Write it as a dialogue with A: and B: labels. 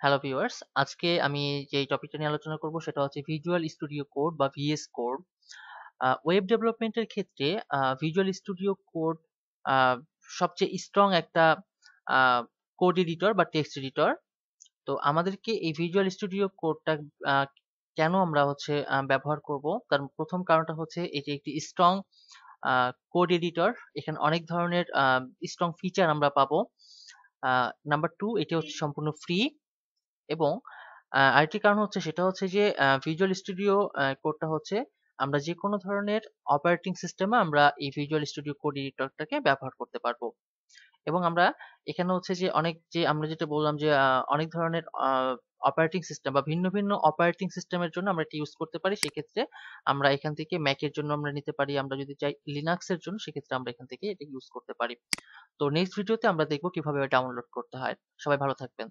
A: Hello viewers, আজকে আমি যে টপিকটা নিয়ে আলোচনা করব সেটা হচ্ছে ভিজুয়াল স্টুডিও কোড বা ভিএস কোড। ওয়েব ডেভেলপমেন্টের ক্ষেত্রে ভিজুয়াল স্টুডিও কোড সবচেয়ে স্ট্রং একটা কোড এডিটর বা টেক্সট এডিটর। তো আমাদেরকে এই ভিজুয়াল স্টুডিও কোডটা কেন আমরা হচ্ছে ব্যবহার করব, তার প্রথম কারণটা হচ্ছে এটি একটি স্ট্রং কোড এডিটর। এখানে অনেক ধরনের স্ট্রং ফিচার আমরা পাবো। নাম্বার টু, এটি হচ্ছে সম্পূর্ণ ফ্রি। এবং আরেকটি কারণ হচ্ছে সেটা হচ্ছে যে ভিজুয়াল স্টুডিও কোডটা হচ্ছে আমরা যে কোনো ধরনের অপারেটিং সিস্টেমে আমরা এই ভিজুয়াল স্টুডিও কোড এডিটরটাকে ব্যবহার করতে পারবো। এবং আমরা এখানে হচ্ছে যে আমরা যেটা বললাম যে অনেক ধরনের অপারেটিং সিস্টেম বা ভিন্ন ভিন্ন অপারেটিং সিস্টেমের জন্য আমরা এটা ইউজ করতে পারি। সেক্ষেত্রে আমরা এখান থেকে ম্যাকের জন্য আমরা নিতে পারি, আমরা যদি চাই লিনাক্সের জন্য সেক্ষেত্রে আমরা এখান থেকে এটা ইউজ করতে পারি। তো নেক্সট ভিডিওতে আমরা দেখবো কিভাবে ডাউনলোড করতে হয়। সবাই ভালো থাকবেন।